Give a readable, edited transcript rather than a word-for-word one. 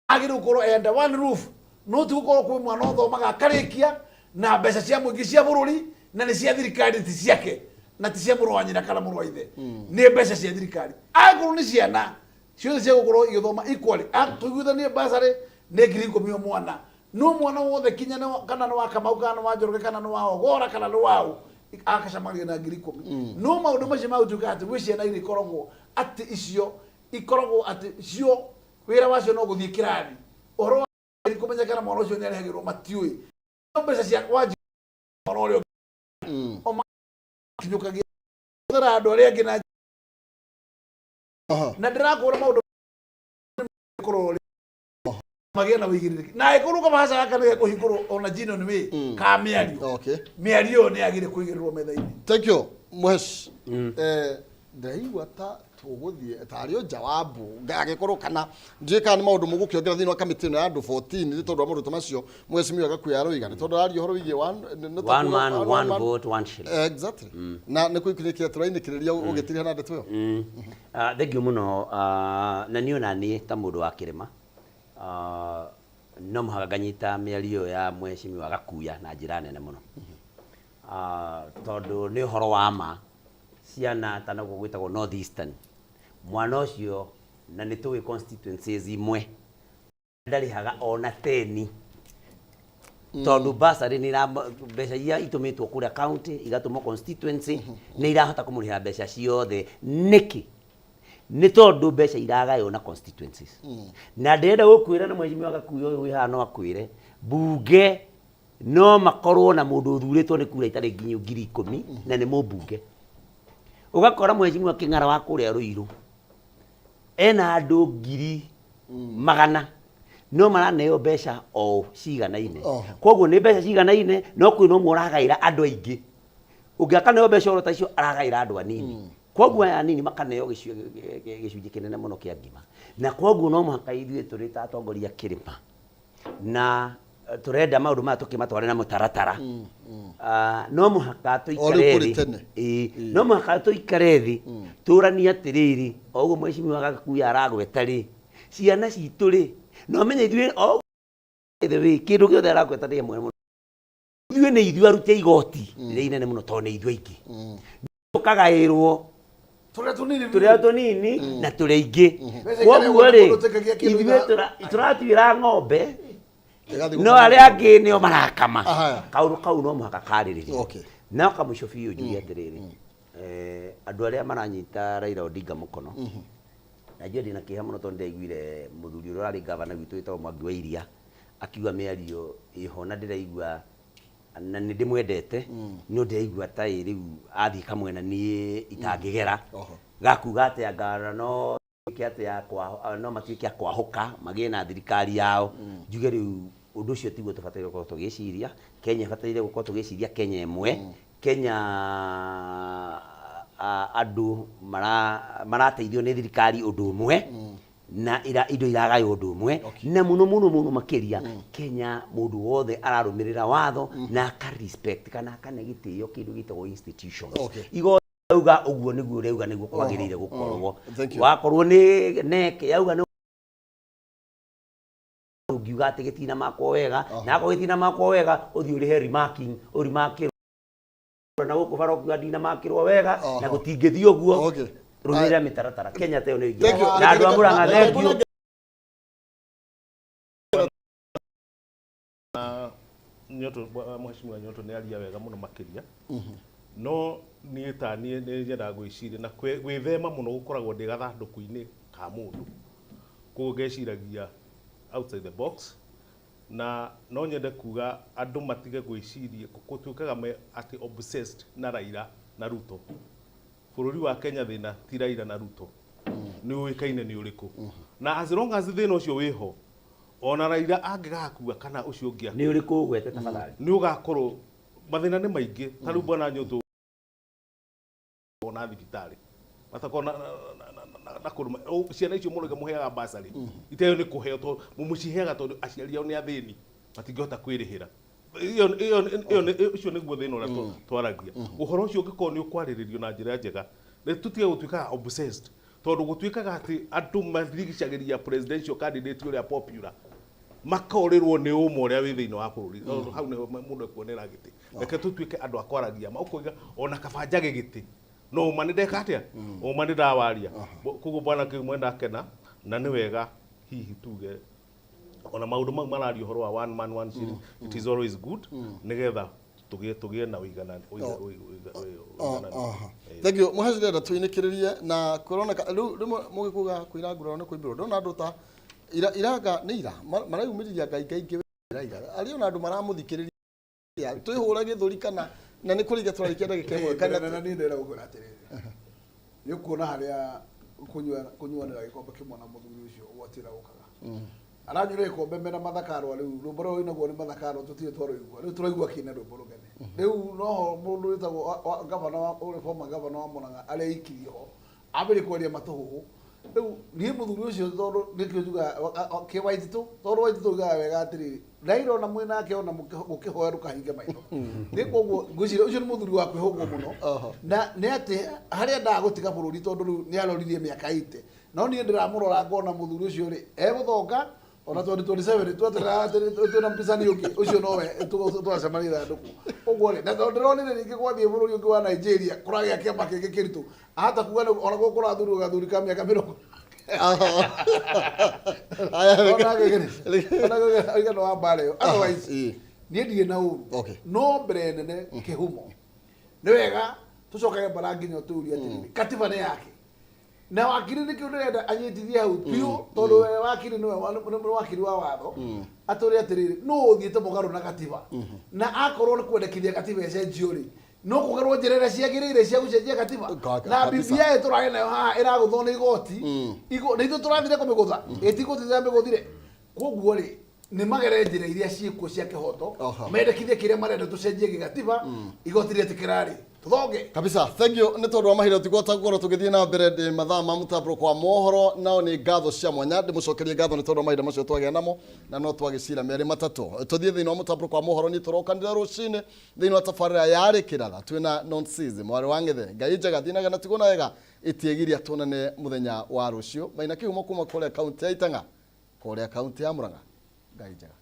agiru koro enda one roof no tu ko kwi mwana othomaga akarikia na mbeca cia muingi cia bururi na ni cia thirikari ti ciake na ti cia mũrũ wa nyina kana mũrũ wa ithe nĩ mbeca cia thirikari agũrũ nĩ ciana ciothe cia gũkorwo igĩthoma equally tũiguithanie basarĩ nĩ 10,000 mwana no mwana wothe kinya kana nĩ wa Kamau kana nĩ wa Njoroge kana nĩ wa Ogora kana nĩ wa akacamagia na 10,000 no maũndũ macio magũtuĩka atĩ gwĩ ciana iria ikoragwo atĩ icio ikoragwo atĩ cio wĩra wacio no gũthiĩ kĩrathi ũhoro wa kũmenyekana mwana ũcio nĩ arĩhagĩrwo matiũĩ mbeca cia wanjia mwana ũrĩa kinyukagia thara andũ arĩa angĩ na ndĩrakũra maũndũ korwo magĩa na wĩigĩrĩrĩki na ĩkorwo kabaca gaka nĩ kũhingũrwo ona genuine way ka mĩario mĩario nĩ yagĩrĩire kũigĩrĩrwo metha-inĩ. Thank you Mwesh. Ndaigua ta tũgũthiĩ tarĩ njawabu ngagĩkorwo kana njĩka nĩ maũndũ mũgũkĩongerera thĩinĩ wa kamĩtĩ ĩno ya andũ 14 nĩ tondũ wa maũndũ macio Mheshimiwa Gakuya aroiga nĩ tondũ ario horo wĩgiĩ one man one vote one shilling. Exactly. Na nĩ kũikũrĩkia tũrainĩkĩrĩria ũgĩtiri hana ndeto ĩyo. Thengiũ mũno na niĩ ona niĩ ta mũndũ wa kĩrĩma no mũhaka nganyita mĩario ya Mheshimiwa Gakuya na njĩra nene mũno tondũ nĩ ũhoro wa ma ciana ta naguo gwĩtagwo North Eastern mwana ũcio na nĩ tũĩ constituencies imwe ndarĩhaga ona 10 tondũ basarĩ nĩ mbeca iria itũmĩtwo kũrĩa county igatũmwo constituency nĩ irahota kũmũrĩha mbeca ciothe nĩkĩ nĩ tondũ mbeca iragaywo na constituencies na ndĩrenda gũkwĩra na Mheshimiwa Gakuya ũyũ wĩ haha no akwĩre bunge no makorwo na mũndũ ũthurĩtwo nĩ kura itarĩ nginya 10,000 na nĩ mũmbunge ugakora Mheshimiwa Kĩng'ara wa kũrĩa Ruiru ena andũ 100,000 no maraneo mbeca o ciganaine koguo nĩ mbeca ciganaine no kwĩna ũmwe ũragaĩra andũ aingĩ ũngĩakaneo mbeca oro ta icio aragaĩra andũ anini koguo aya anini makaneo gĩcunjĩ kĩnene mũno kĩa ngima na koguo no mũhaka ithuĩ tũrĩ ta atongoria kĩrĩma na turenda maũndũ maya tũkĩmatware na mũtaratara no mũhaka tũikare thĩ no mũhaka tũikare thĩ tũranie atĩrĩrĩ o ũguo Mheshimiwa Gakuya aragweta rĩ ciana citũ rĩ no menye ithuĩ o kĩndũ gĩothe aragweta nĩ ĩmwe mũno ithuĩ nĩ ithuĩ aruti a igoti rĩrĩa inene mũno tondũ nĩ ithuĩ aingĩ tũkagaĩrwo tũrĩa tũnini na tũrĩa aingĩ koguo rĩ ithuĩ tũratuĩra ng'ombe no arĩa angĩ nĩo marakama kaũndũ kau no mũhaka karĩrĩrio no kamũico biũ njuge atĩrĩrĩ andũ arĩa maranyita Raila Odinga mũkono na njue ndĩna kĩeha mũno tondũ ndaiguire mũthuri ũrĩa ũrarĩ ngavana witũ wĩtagwo Mwangi wa Iria akiuga mĩario ĩho na ndĩraigua na nĩ ndĩmwendete no ndĩraigua ta rĩu athiĩ kamwe na niĩ itangĩgera gakuga atĩ anga no no matuĩke kwahũka magĩe na thirikari yao njuge rĩu ũndũ ũcio tiguo tũbataire gũkorwo tũgĩciria Kenya ĩbataire gũkorwo tũgĩciria Kenya ĩmwe Kenya andũ marateithio nĩ thirikari ũndũ ũmwe na indo iragaywo ũndũ ũmwe na mũno mũno makĩria Kenya mũndũ wothe ararũmĩrĩra watho na aka respect kana akane gĩtĩo kĩndũ gĩtagwo institutions auga ũguo nĩguo reuga nĩguo kwagĩrĩire gũkorwo wakorwo nĩ neke yauga nĩ ũngiuga atĩ gĩtina makwo wega na ako gĩtina makwo wega ũthiĩ ũrĩhe remarking ũrimakĩrwo na gũkũ bara ũkiuga ndina makĩrwo wega na gũtingĩthiĩ ũguo rũmĩrĩra mĩtaratara Kenya ta ĩyo nĩ ĩngĩ na andũ a Mũrang'a thengio Nyoto Mheshimiwa Nyoto nĩ aria wega mũno makĩria no niĩ ta niĩ nĩ nyendaga gwĩciria na gwĩthema mũno gũkoragwo ndĩ gathandũkũ-inĩ ka mũndũ koguo ngeciragia outside the box na no nyende kuga andũ matige gwĩciria gũtuĩkaga atĩ obsessed na Raila na Ruto bũrũri wa Kenya thĩna ti Raila na Ruto nĩ ũĩkaine nĩ ũrĩkũ na as long as thĩna ũcio wĩho ona Raila angĩgakua kana ũcio ũngĩ nĩ ũrĩkũ ũgwete tafadhali nĩ ũgakorwo mathĩna nĩ maingĩ ta rĩu bwana Nyoto na thibitarĩ batakona na kuruma ciana icio mũno mũheaga basarĩ iteyo nĩ kũheo to mũciheaga tondũ aciari ao nĩ athĩni matingĩhota kwĩrĩhĩra iyo ũcio nĩguo thĩna ũrĩa twaragia ũhoro ũcio ũngĩkorwo nĩ ũkwarĩrĩrio na njĩra njega tũtige gũtuĩka obsessed tondu gutuikaga ati andu mathigicagĩria presidential candidate uria popular makorirwo ni umwe uria wi thiini wa bururi hau ni mundu kuonera giti reke tutuike andu akwaragia ma ukoiga ona kabanjage giti no uma ni ndeka atia uma ni ndawaria kuguo bwana kimwe ndakena na ni wega hihi tuge ona maundu mau marario horo wa one man one shilling it is always good nigetha tugie na uigana thank you muhazire da tuinikiririe na corona riu mugikuga kuira ngura ne kuimbiro ndona andu ta iraga ni ira marayumiriria ngai ngai ira ari ona andu maramuthikiriria twihura githuri kana na ni kuriga twarikia ndagika imwe kana ni ndera gukora atiriri ni kuona haria kunyuanira gikombe kimwe na muthuri ucio gwatira gukaga aranyure ikombe mena mathakaro riu rumbo rwo inaguo ni mathakaro tutire twaroigua riu turaigua kine rumbo rugene riu no mundu witagwo gavana wa former gavana wa Murang'a aria ikirio abiri kwaria matuhu riu ni muthuri ucio tondu nikio juga ke Waititu tondu Waititu ga wega atiri ndairo na mwena ake ona mukihoya rukahinge maitho ni koguo ngwicira ucio ni muthuri wa kwihugwo muno na ni ati haria ndagutiga bururi tondu riu ni aroririe miaka 80 no ni ndiramurora ngona muthuri ucio ri eguthoka ona 2027 twatira mpizani yuki ucio nowe twacemania nduku uguo ri na ndironire ringi gwathie bururi ungi wa Nigeria kuragia kiamba kingi kiritu ahata kuga ona gukora thuru gathuri ka miaka 40 ona no ambare otherwise ni ndie na uru no mbere nene kihumo ni wega tucokage baranginyo turia atiri katiba ni yake na wakiri ni kiundu renda anyitithie hau piu tondu wakiri ni wakiri wa watho aturi atiriri no uthiete mugaru na katiba na akorwo ni kwendekithia katiba ecenjio ri no kugarwo njirere ciagirire cia gucenjia katiba na BBI turaye nayo haha iraguthwo ni igoti ni ithu turathire kumigutha itiguthithia miguthire koguo ri ni magere njira iria ciikuo cia kihoto mendekithie kiria marenda tucenjie gigatiba igoti rietikira ri tuthoge kabisa. Thank you ni tondu wa mahiro tigota gukorwo tugithie na mbere ndi mathaa ma mutabro kwa mohoro nao ni ngatho cia mwanya ndimucokerie ngatho ni tondu wa mahiro macio twagea namo na no twagicira meri matatu tuthie thiini wa mutabro kwa mohoro ni turokanira rucine thiini wa tafarira yari kiraga twina nonsense mwari wa ngithe ngai njega thinaga na tigona wega itiegiria tunane muthenya wa rucio maina kihumo kuma kule kaunti ya Itanga kule kaunti ya Murang'a ngai njega.